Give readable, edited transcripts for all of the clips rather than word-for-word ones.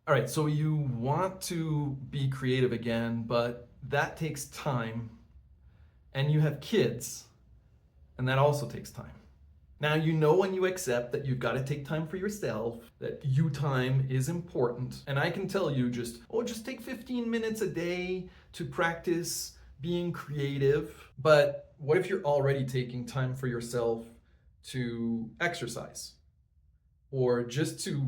All right, so you want to be creative again, but that takes time, and you have kids, and that also takes time. Now, you know when you accept that you've got to take time for yourself, that you time is important. And I can tell you just take 15 minutes a day to practice being creative. But what if you're already taking time for yourself to exercise? Or just to,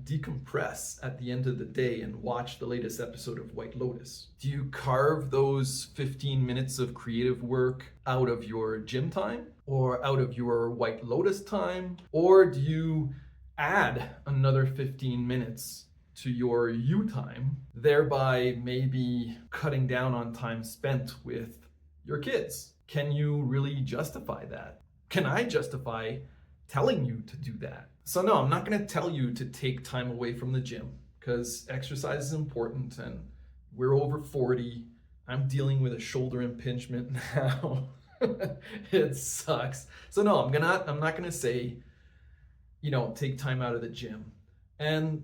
decompress at the end of the day and watch the latest episode of White Lotus? Do you carve those 15 minutes of creative work out of your gym time or out of your White Lotus time? Or do you add another 15 minutes to your you time, thereby maybe cutting down on time spent with your kids? Can you really justify that? Can I justify telling you to do that? So no, I'm not going to tell you to take time away from the gym because exercise is important and we're over 40. I'm dealing with a shoulder impingement now. It sucks. So no, I'm not going to say, take time out of the gym. And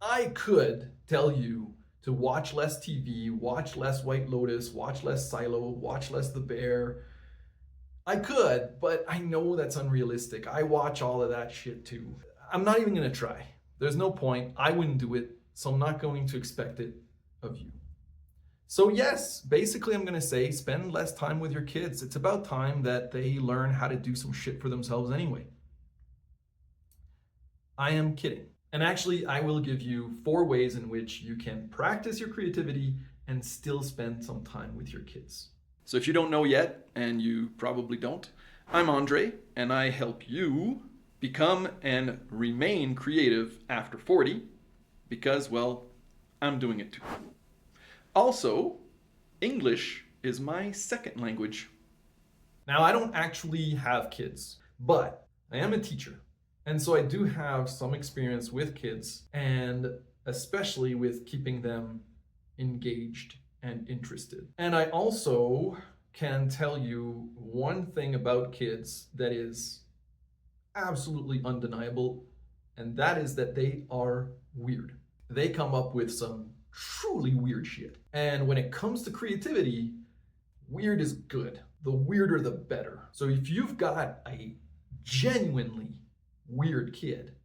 I could tell you to watch less TV, watch less White Lotus, watch less Silo, watch less The Bear. I could, but I know that's unrealistic. I watch all of that shit too. I'm not even gonna try. There's no point. I wouldn't do it, so I'm not going to expect it of you. So yes, basically I'm gonna say spend less time with your kids. It's about time that they learn how to do some shit for themselves anyway. I am kidding. And actually, I will give you 4 ways in which you can practice your creativity and still spend some time with your kids. So if you don't know yet, and you probably don't, I'm Andre, and I help you become and remain creative after 40 because, well, I'm doing it too. Also, English is my second language. Now, I don't actually have kids, but I am a teacher. And so I do have some experience with kids, and especially with keeping them engaged and interested. And I also can tell you one thing about kids that is absolutely undeniable, and that is that they are weird. They come up with some truly weird shit. And when it comes to creativity, weird is good. The weirder, the better. So if you've got a genuinely weird kid,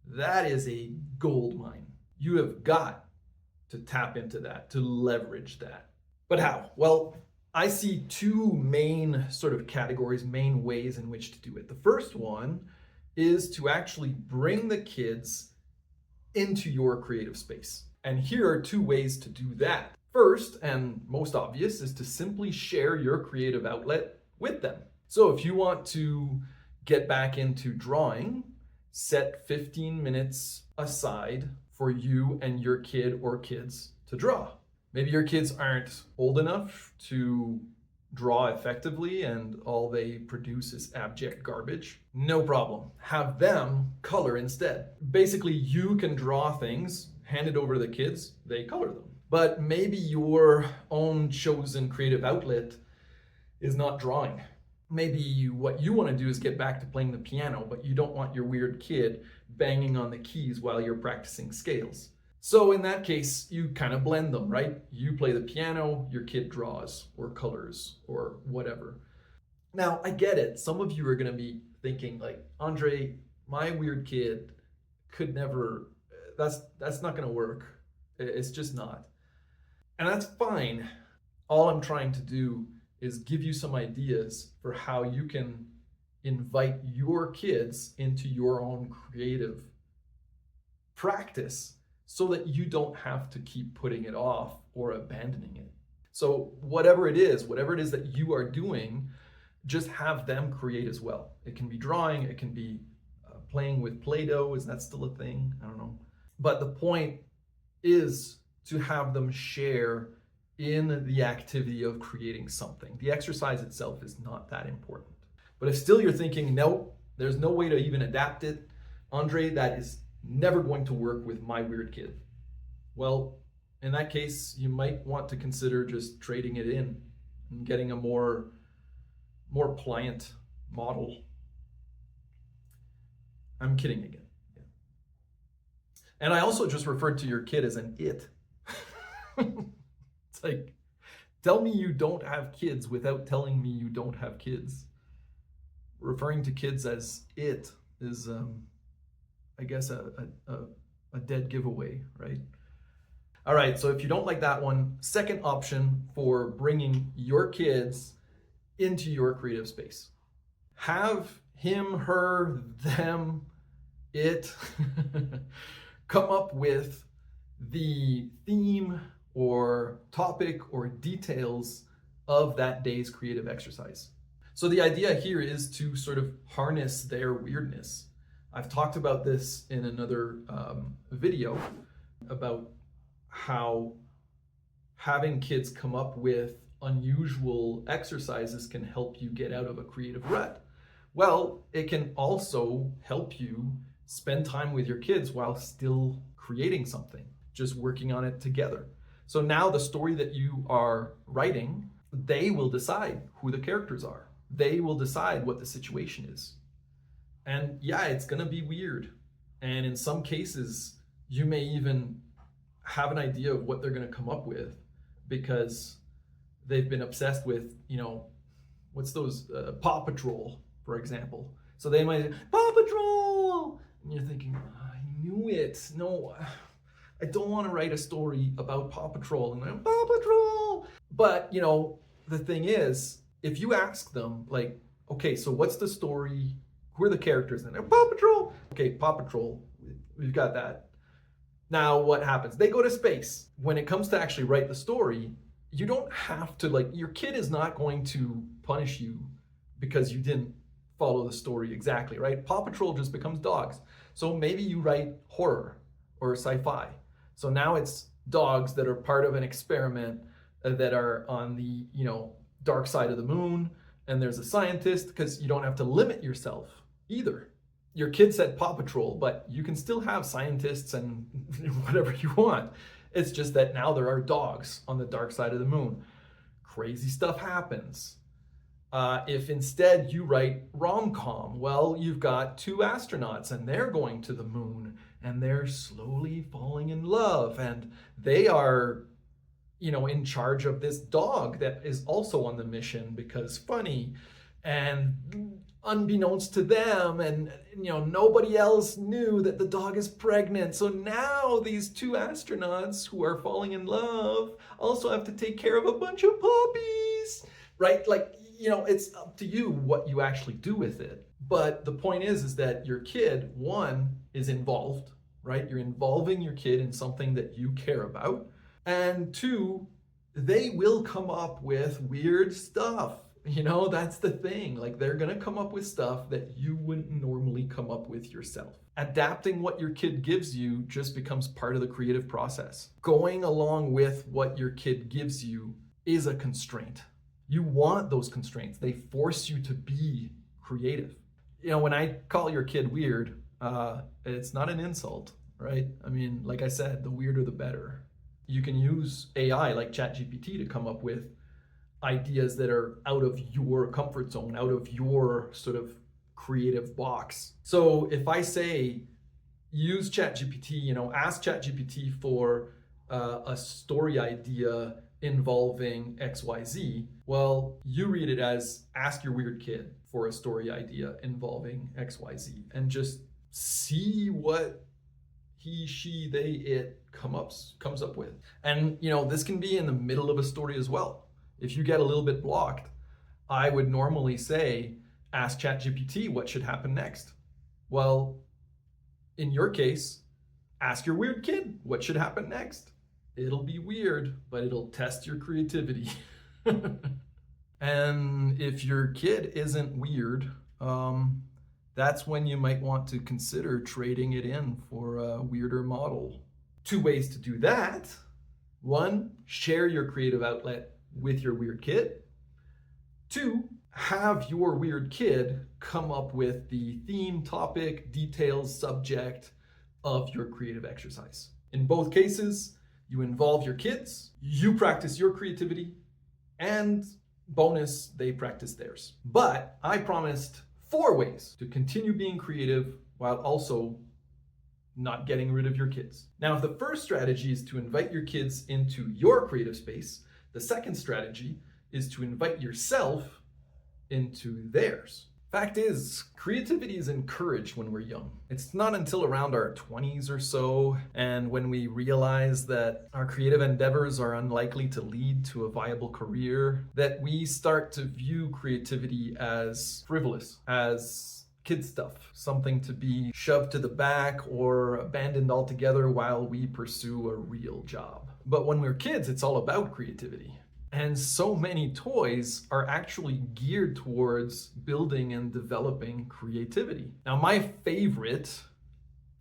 that is a gold mine. You have got to tap into that, to leverage that. But how? Well, I see 2 main sort of categories, main ways in which to do it. The first one is to actually bring the kids into your creative space. And here are 2 ways to do that. First, and most obvious, is to simply share your creative outlet with them. So if you want to get back into drawing, set 15 minutes aside for you and your kid or kids to draw. Maybe your kids aren't old enough to draw effectively and all they produce is abject garbage. No problem. Have them color instead. Basically, you can draw things, hand it over to the kids, they color them. But maybe your own chosen creative outlet is not drawing. Maybe what you want to do is get back to playing the piano, but you don't want your weird kid banging on the keys while you're practicing scales. So in that case, you kind of blend them, right? You play the piano, your kid draws or colors or whatever. Now, I get it. Some of you are going to be thinking like, Andre, my weird kid could never, that's not going to work. It's just not. And that's fine. All I'm trying to do is give you some ideas for how you can invite your kids into your own creative practice so that you don't have to keep putting it off or abandoning it. So whatever it is that you are doing, just have them create as well. It can be drawing, it can be playing with Play-Doh. Is that still a thing? I don't know. But the point is to have them share in the activity of creating something. The exercise itself is not that important. But if still you're thinking, nope, there's no way to even adapt it, Andre, that is never going to work with my weird kid. Well, in that case, you might want to consider just trading it in and getting a more pliant model. I'm kidding again. Yeah. And I also just referred to your kid as an it. It's like, tell me you don't have kids without telling me you don't have kids. Referring to kids as it is, I guess, a dead giveaway, right? All right, so if you don't like that one, second option for bringing your kids into your creative space. Have him, her, them, it come up with the theme or topic or details of that day's creative exercise. So the idea here is to sort of harness their weirdness. I've talked about this in another video about how having kids come up with unusual exercises can help you get out of a creative rut. Well, it can also help you spend time with your kids while still creating something, just working on it together. So now the story that you are writing, they will decide who the characters are. They will decide what the situation is. And yeah, it's gonna be weird. And in some cases, you may even have an idea of what they're gonna come up with because they've been obsessed with, what's those, Paw Patrol, for example. So they might say, Paw Patrol! And you're thinking, oh, I knew it. No, I don't want to write a story about Paw Patrol. And I'm Paw Patrol! But, the thing is, if you ask them, like, okay, so what's the story? Who are the characters? And they're Paw Patrol! Okay, Paw Patrol, we've got that. Now what happens? They go to space. When it comes to actually write the story, you don't have to, your kid is not going to punish you because you didn't follow the story exactly, right? Paw Patrol just becomes dogs. So maybe you write horror or sci-fi. So now it's dogs that are part of an experiment that are on the, dark side of the moon, and there's a scientist, because you don't have to limit yourself either. Your kid said Paw Patrol, but you can still have scientists and whatever you want. It's just that now there are dogs on the dark side of the moon. Crazy stuff happens. If instead you write rom-com, well, you've got two astronauts and they're going to the moon and they're slowly falling in love, and they are, in charge of this dog that is also on the mission because funny, and unbeknownst to them, and nobody else knew that the dog is pregnant. So now these two astronauts who are falling in love also have to take care of a bunch of puppies, right? It's up to you what you actually do with it. But the point is that your kid, one, is involved, right? You're involving your kid in something that you care about. And two, they will come up with weird stuff. That's the thing. They're gonna come up with stuff that you wouldn't normally come up with yourself. Adapting what your kid gives you just becomes part of the creative process. Going along with what your kid gives you is a constraint. You want those constraints. They force you to be creative. When I call your kid weird, it's not an insult, right? I mean, like I said, the weirder the better. You can use AI like ChatGPT to come up with ideas that are out of your comfort zone, out of your sort of creative box. So if I say, use ChatGPT, ask ChatGPT for a story idea involving XYZ, well, you read it as ask your weird kid for a story idea involving XYZ and just see what he, she, they, it comes up with. And this can be in the middle of a story as well. If you get a little bit blocked, I would normally say, ask ChatGPT what should happen next. Well, in your case, ask your weird kid what should happen next. It'll be weird, but it'll test your creativity. And if your kid isn't weird, that's when you might want to consider trading it in for a weirder model. 2 ways to do that. 1, share your creative outlet with your weird kid. 2, have your weird kid come up with the theme, topic, details, subject of your creative exercise. In both cases, you involve your kids, you practice your creativity, and bonus, they practice theirs. But I promised 4 ways to continue being creative while also not getting rid of your kids. Now, if the first strategy is to invite your kids into your creative space, the second strategy is to invite yourself into theirs. Fact is, creativity is encouraged when we're young. It's not until around our 20s or so, and when we realize that our creative endeavors are unlikely to lead to a viable career, that we start to view creativity as frivolous, as kid stuff, something to be shoved to the back or abandoned altogether while we pursue a real job. But when we're kids, it's all about creativity. And so many toys are actually geared towards building and developing creativity. Now, my favorite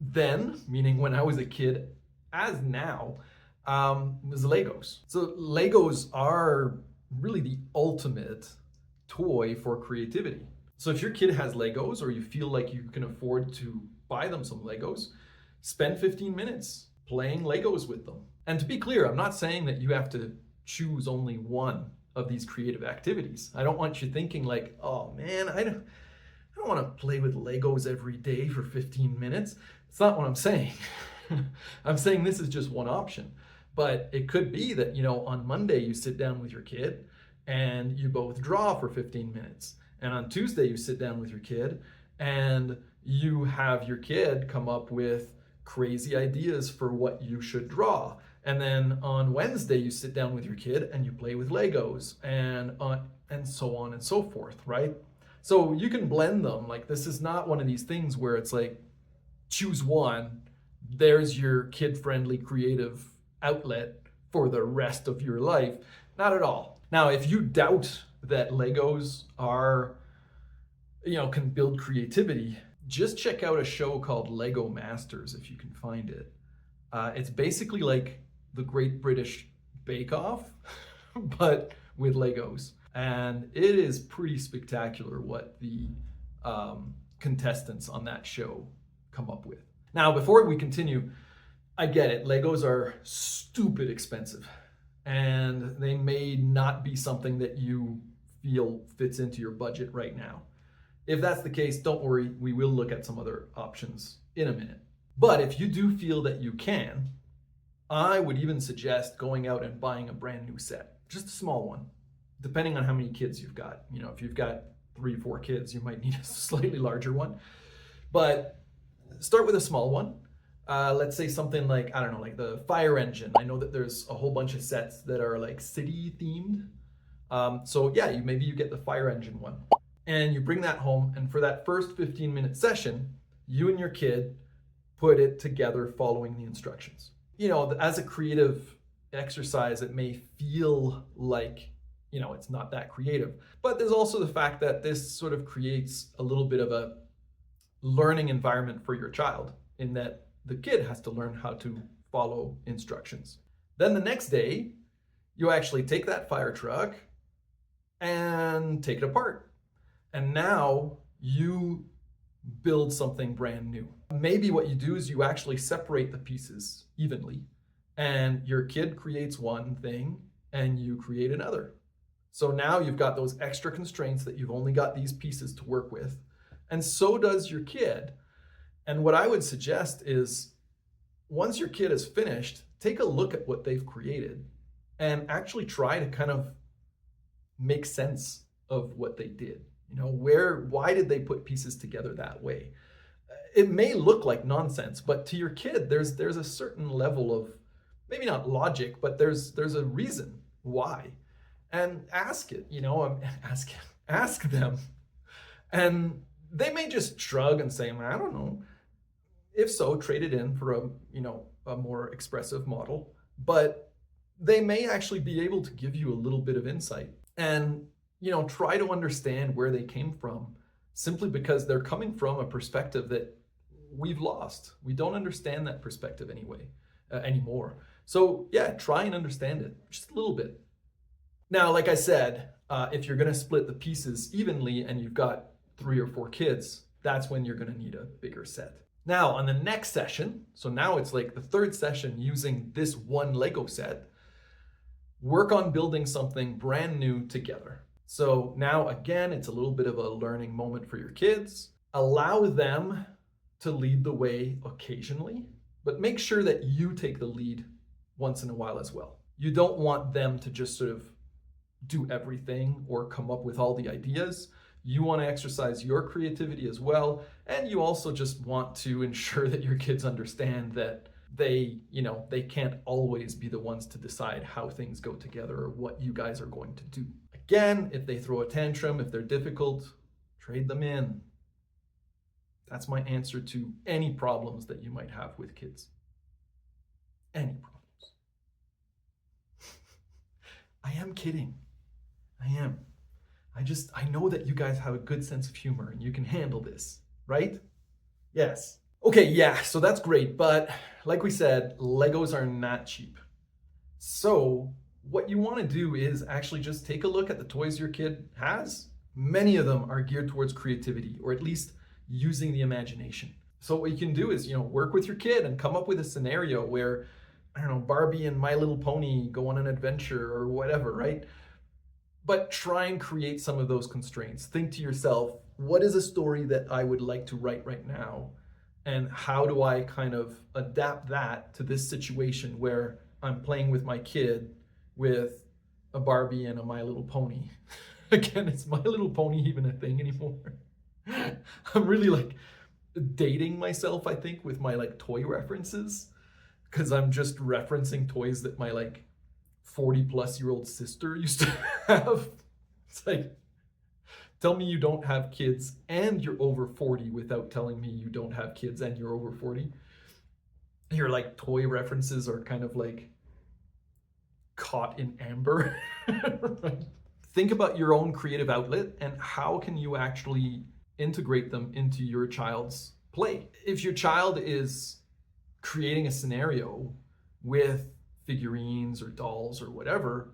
then, meaning when I was a kid, as now, was Legos. So Legos are really the ultimate toy for creativity. So if your kid has Legos, or you feel like you can afford to buy them some Legos, spend 15 minutes playing Legos with them. And to be clear, I'm not saying that you have to choose only one of these creative activities. I don't want you thinking like, oh man, I don't want to play with Legos every day for 15 minutes. It's not what I'm saying. I'm saying this is just one option. But it could be that, on Monday you sit down with your kid and you both draw for 15 minutes. And on Tuesday you sit down with your kid and you have your kid come up with crazy ideas for what you should draw. And then on Wednesday, you sit down with your kid and you play with Legos and so on and so forth, right? So you can blend them. Like, this is not one of these things where it's like, choose one, there's your kid-friendly creative outlet for the rest of your life. Not at all. Now, if you doubt that Legos can build creativity, just check out a show called Lego Masters if you can find it. It's basically like the Great British Bake Off, but with Legos. And it is pretty spectacular what the contestants on that show come up with. Now, before we continue, I get it. Legos are stupid expensive, and they may not be something that you feel fits into your budget right now. If that's the case, don't worry. We will look at some other options in a minute. But if you do feel that you can, I would even suggest going out and buying a brand new set, just a small one, depending on how many kids you've got. If you've got 3 or 4 kids, you might need a slightly larger one. But start with a small one. Let's say something like, I don't know, like the fire engine. I know that there's a whole bunch of sets that are like city themed. So yeah, maybe you get the fire engine one. And you bring that home, and for that first 15-minute session, you and your kid put it together following the instructions. As a creative exercise, it may feel like, it's not that creative. But there's also the fact that this sort of creates a little bit of a learning environment for your child, in that the kid has to learn how to follow instructions. Then the next day, you actually take that fire truck and take it apart. And now you build something brand new. Maybe what you do is you actually separate the pieces evenly, and your kid creates one thing and you create another. So now you've got those extra constraints that you've only got these pieces to work with, and so does your kid. And what I would suggest is, once your kid is finished, take a look at what they've created and actually try to kind of make sense of what they did. Why did they put pieces together that way? It may look like nonsense, but to your kid, there's a certain level of, maybe not logic, but there's a reason why. And ask it, ask them. And they may just shrug and say, I don't know. If so, trade it in for a more expressive model. But they may actually be able to give you a little bit of insight. And try to understand where they came from, simply because they're coming from a perspective that we've lost. We don't understand that perspective anymore. So yeah, try and understand it just a little bit. Now, like I said, if you're going to split the pieces evenly and you've got 3 or 4 kids, that's when you're going to need a bigger set. Now, on the next session, so now it's like the 3rd session using this one Lego set, work on building something brand new together. So now, again, it's a little bit of a learning moment for your kids. Allow them to lead the way occasionally, but make sure that you take the lead once in a while as well. You don't want them to just sort of do everything or come up with all the ideas. You want to exercise your creativity as well. And you also just want to ensure that your kids understand that they can't always be the ones to decide how things go together or what you guys are going to do. Again, if they throw a tantrum, if they're difficult, trade them in. That's my answer to any problems that you might have with kids. Any problems. I am kidding. I am. I know that you guys have a good sense of humor and you can handle this, right? Yes. Okay, yeah, so that's great. But like we said, Legos are not cheap. So what you want to do is actually just take a look at the toys your kid has. Many of them are geared towards creativity, or at least using the imagination. So what you can do is, work with your kid and come up with a scenario where, I don't know, Barbie and My Little Pony go on an adventure or whatever, right? But try and create some of those constraints. Think to yourself, what is a story that I would like to write right now? And how do I kind of adapt that to this situation where I'm playing with my kid with a Barbie and a My Little Pony? Again, is My Little Pony even a thing anymore? I'm really dating myself, I think, with my toy references, because I'm just referencing toys that my 40-plus-year-old sister used to have. It's like, tell me you don't have kids and you're over 40 without telling me you don't have kids and you're over 40. Your toy references are kind of caught in amber. Think about your own creative outlet and how can you actually integrate them into your child's play. If your child is creating a scenario with figurines or dolls or whatever,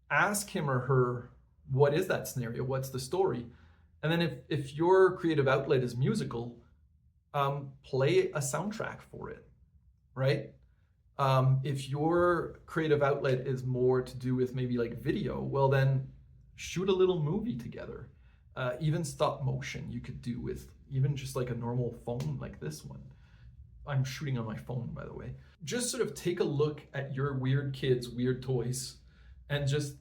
ask him or her, what is that scenario? What's the story? And then if your creative outlet is musical, play a soundtrack for it, right? If your creative outlet is more to do with maybe video, well then shoot a little movie together. Even stop motion you could do with even just a normal phone like this one. I'm shooting on my phone, by the way. Just sort of take a look at your weird kids' weird toys and just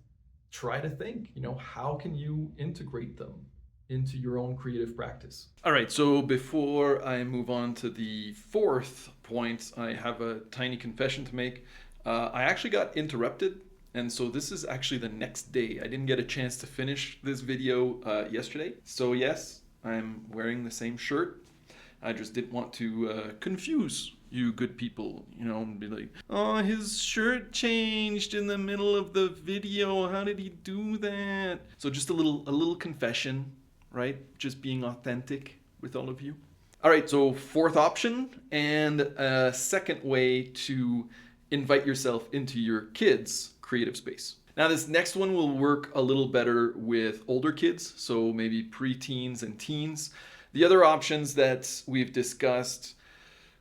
try to think, how can you integrate them into your own creative practice? All right, so before I move on to the fourth point, I have a tiny confession to make. I actually got interrupted, and so this is actually the next day. I didn't get a chance to finish this video yesterday. So yes, I'm wearing the same shirt. I just didn't want to confuse you good people, and be like, oh, his shirt changed in the middle of the video. How did he do that? So just a little confession, right? Just being authentic with all of you. All right, so fourth option and a second way to invite yourself into your kids' creative space. Now this next one will work a little better with older kids, so maybe preteens and teens. The other options that we've discussed,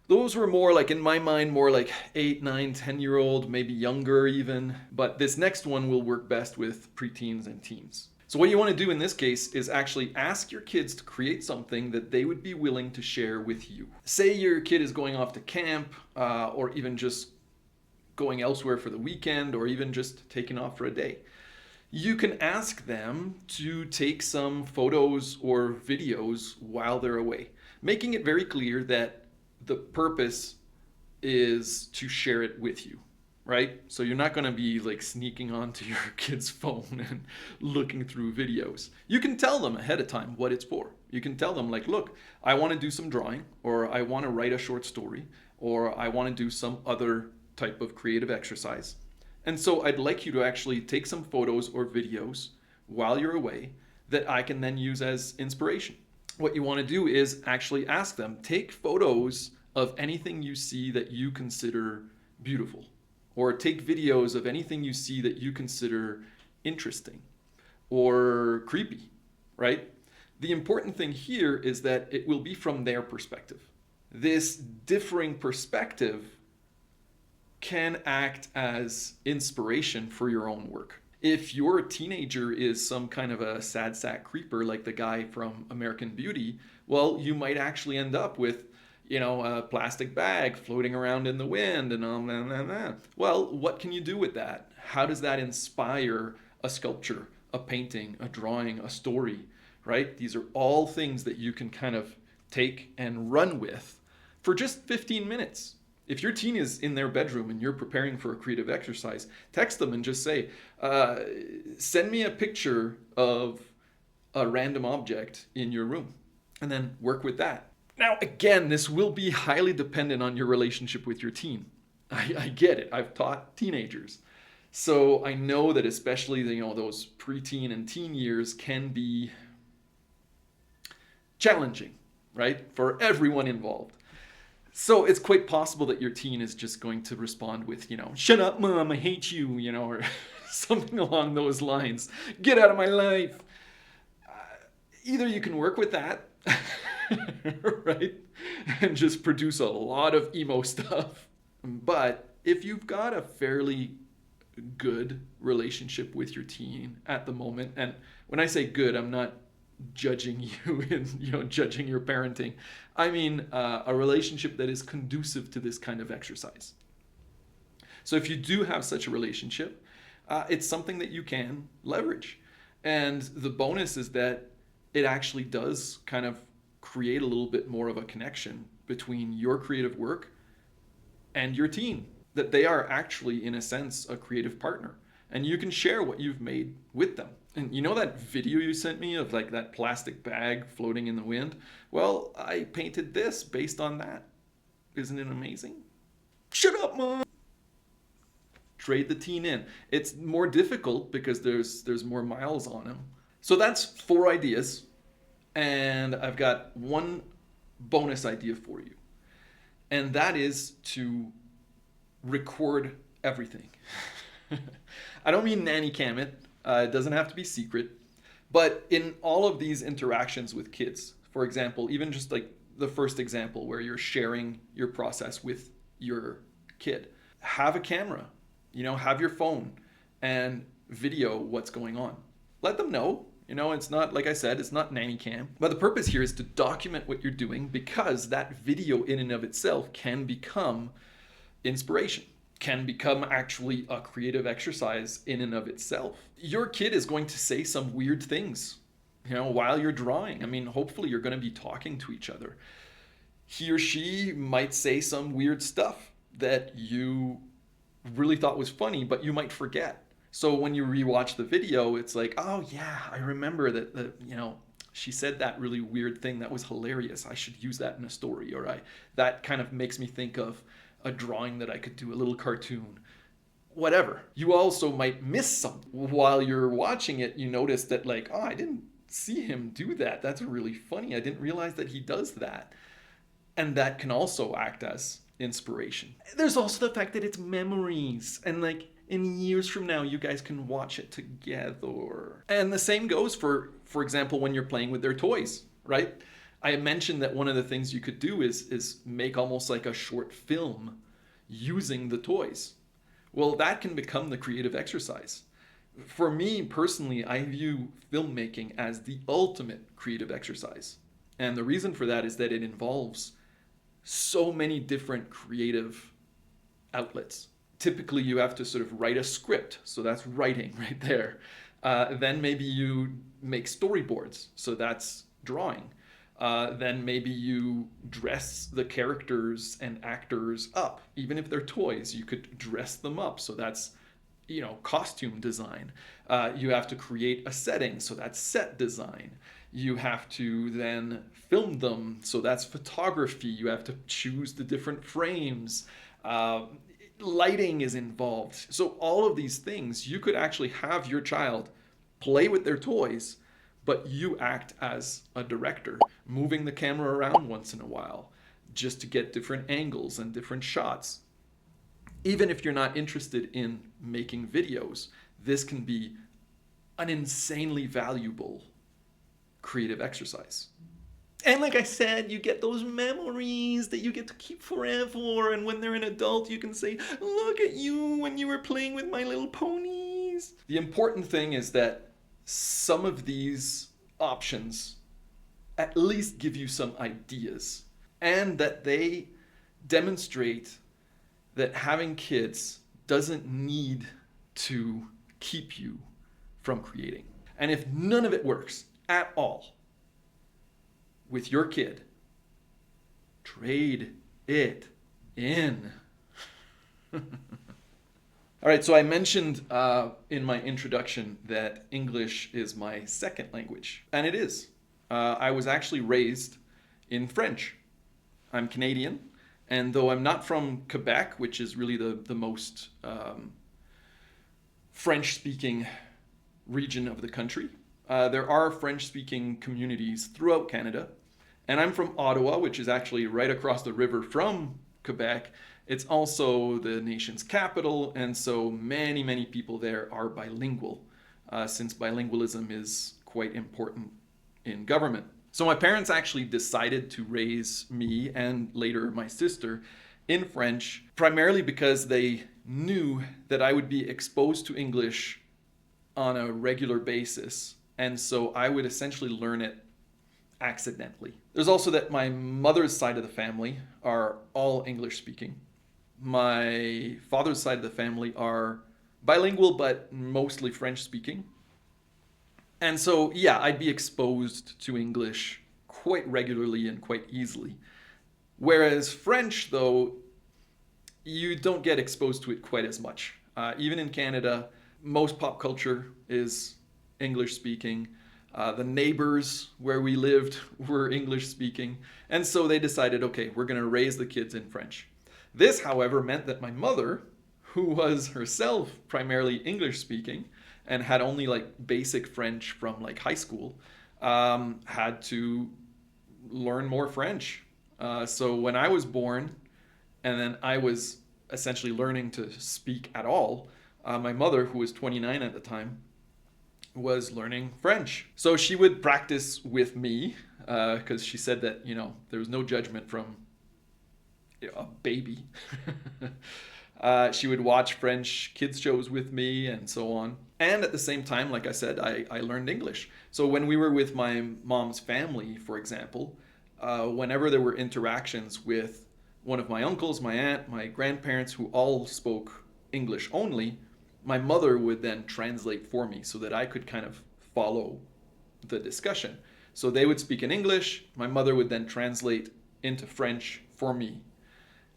those were more in my mind, more 8, 9, 10-year-old, maybe younger even. But this next one will work best with preteens and teens. So what you want to do in this case is actually ask your kids to create something that they would be willing to share with you. Say your kid is going off to camp, or even just going elsewhere for the weekend, or even just taking off for a day. You can ask them to take some photos or videos while they're away, making it very clear that the purpose is to share it with you, right? So you're not going to be sneaking onto your kid's phone and looking through videos. You can tell them ahead of time what it's for. You can tell them look, I want to do some drawing, or I want to write a short story, or I want to do some other type of creative exercise. And so I'd like you to actually take some photos or videos while you're away that I can then use as inspiration. What you want to do is actually ask them, take photos of anything you see that you consider beautiful, or take videos of anything you see that you consider interesting or creepy, right? The important thing here is that it will be from their perspective. This differing perspective can act as inspiration for your own work. If your teenager is some kind of a sad sack creeper like the guy from American Beauty, well, you might actually end up with, a plastic bag floating around in the wind and all that. Well, what can you do with that? How does that inspire a sculpture, a painting, a drawing, a story, right? These are all things that you can kind of take and run with for just 15 minutes. If your teen is in their bedroom and you're preparing for a creative exercise, text them and just say, send me a picture of a random object in your room, and then work with that. Now, again, this will be highly dependent on your relationship with your teen. I get it. I've taught teenagers. So I know that especially those preteen and teen years can be challenging, right? For everyone involved. So it's quite possible that your teen is just going to respond with, shut up, mom, I hate you, or something along those lines. Get out of my life. Either you can work with that, right? And just produce a lot of emo stuff. But if you've got a fairly good relationship with your teen at the moment, and when I say good, I'm not judging you and judging your parenting. I mean a relationship that is conducive to this kind of exercise. So if you do have such a relationship, it's something that you can leverage. And the bonus is that it actually does kind of create a little bit more of a connection between your creative work and your teen, that they are actually, in a sense, a creative partner. And you can share what you've made with them. And you know that video you sent me of like that plastic bag floating in the wind? Well, I painted this based on that. Isn't it amazing? Shut up, mom! Trade the teen in. It's more difficult because there's more miles on him. So that's 4 ideas. And I've got one bonus idea for you. And that is to record everything. I don't mean nanny cam it. It doesn't have to be secret. But in all of these interactions with kids, for example, even just like the first example where you're sharing your process with your kid, have a camera, have your phone and video what's going on. Let them know. It's not, like I said, it's not nanny cam. But the purpose here is to document what you're doing, because that video in and of itself can become inspiration, can become actually a creative exercise in and of itself. Your kid is going to say some weird things, while you're drawing. I mean, hopefully you're going to be talking to each other. He or she might say some weird stuff that you really thought was funny, but you might forget. So when you rewatch the video, it's like, oh yeah, I remember that she said that really weird thing that was hilarious. I should use that in a story, or that kind of makes me think of a drawing that I could do, a little cartoon, whatever. You also might miss something. While you're watching it, you notice that I didn't see him do that. That's really funny. I didn't realize that he does that. And that can also act as inspiration. There's also the fact that it's memories, and in years from now, you guys can watch it together. And the same goes for example, when you're playing with their toys, right? I mentioned that one of the things you could do is make almost like a short film using the toys. Well, that can become the creative exercise. For me personally, I view filmmaking as the ultimate creative exercise. And the reason for that is that it involves so many different creative outlets. Typically, you have to sort of write a script. So that's writing right there. Then maybe you make storyboards. So that's drawing. Then maybe you dress the characters and actors up. Even if they're toys, you could dress them up. So that's, costume design. You have to create a setting. So that's set design. You have to then film them. So that's photography. You have to choose the different frames. Lighting is involved. So all of these things, you could actually have your child play with their toys, but you act as a director, moving the camera around once in a while, just to get different angles and different shots. Even if you're not interested in making videos, this can be an insanely valuable creative exercise. And like I said, you get those memories that you get to keep forever. And when they're an adult, you can say, look at you when you were playing with My Little Ponies. Chinese. The important thing is that some of these options at least give you some ideas, and that they demonstrate that having kids doesn't need to keep you from creating. And if none of it works at all with your kid, trade it in. All right, so I mentioned in my introduction that English is my second language, and it is. I was actually raised in French. I'm Canadian, and though I'm not from Quebec, which is really the most French-speaking region of the country, there are French-speaking communities throughout Canada, and I'm from Ottawa, which is actually right across the river from Quebec. It's also the nation's capital, and so many people there are bilingual, since bilingualism is quite important in government. So my parents actually decided to raise me and later my sister in French, primarily because they knew that I would be exposed to English on a regular basis, and so I would essentially learn it accidentally. There's also that my mother's side of the family are all English speaking. My father's side of the family are bilingual but mostly French speaking. And so, yeah, I'd be exposed to English quite regularly and quite easily. Whereas French, though, you don't get exposed to it quite as much. Even in Canada, most pop culture is English speaking. The neighbors where we lived were English speaking. And so they decided, okay, we're going to raise the kids in French. This, however, meant that my mother, who was herself primarily English speaking, and had only like basic French from like high school, had to learn more French. So when I was born, and then I was essentially learning to speak at all, my mother, who was 29 at the time, was learning French. So she would practice with me, because she said that, there was no judgment from a baby. She would watch French kids shows with me and so on. And at the same time, like I said, I learned English. So when we were with my mom's family, for example, whenever there were interactions with one of my uncles, my aunt, my grandparents, who all spoke English only, my mother would then translate for me so that I could kind of follow the discussion. So they would speak in English, my mother would then translate into French for me.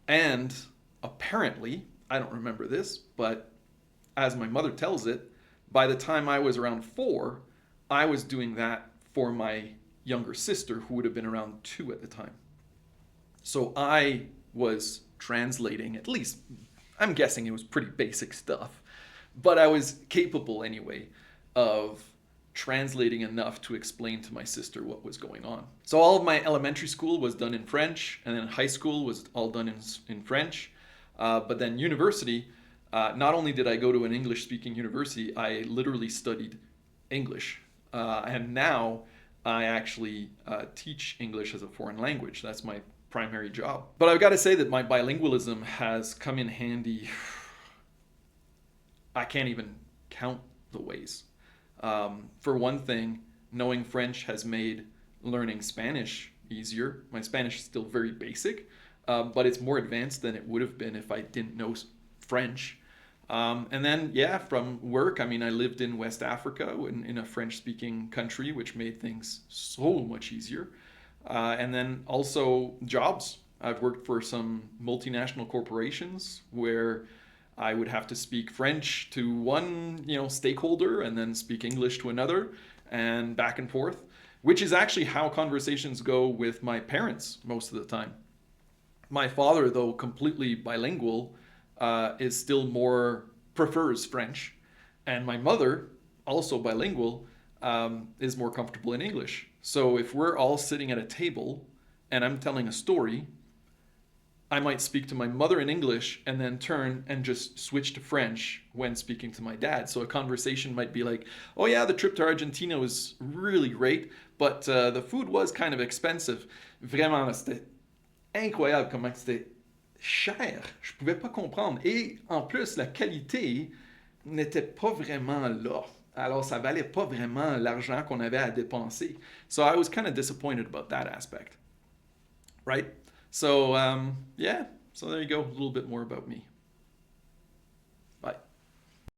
And apparently, I don't remember this, but as my mother tells it, by the time I was around 4, I was doing that for my younger sister, who would have been around 2 at the time. So I was translating, at least, I'm guessing it was pretty basic stuff, but I was capable anyway of translating enough to explain to my sister what was going on. So all of my elementary school was done in French, and then high school was all done in French. But then university, not only did I go to an English-speaking university, I literally studied English. And now I actually teach English as a foreign language. That's my primary job. But I've got to say that my bilingualism has come in handy. I can't even count the ways. For one thing, knowing French has made learning Spanish easier. My Spanish is still very basic, but it's more advanced than it would have been if I didn't know French. And then, yeah, from work, I lived in West Africa in a French-speaking country, which made things so much easier. And then also jobs. I've worked for some multinational corporations where I would have to speak French to one, stakeholder and then speak English to another and back and forth, which is actually how conversations go with my parents most of the time. My father, though completely bilingual, is still prefers French. And my mother, also bilingual, is more comfortable in English. So if we're all sitting at a table and I'm telling a story, I might speak to my mother in English and then turn and just switch to French when speaking to my dad. So a conversation might be like, oh yeah, the trip to Argentina was really great, but the food was kind of expensive. Vraiment, c'était incroyable comment c'était cher. Je pouvais pas comprendre. Et en plus, la qualité n'était pas vraiment là. Alors, ça valait pas vraiment l'argent qu'on avait à dépenser. So I was kind of disappointed about that aspect, right? So, yeah, so there you go, a little bit more about me.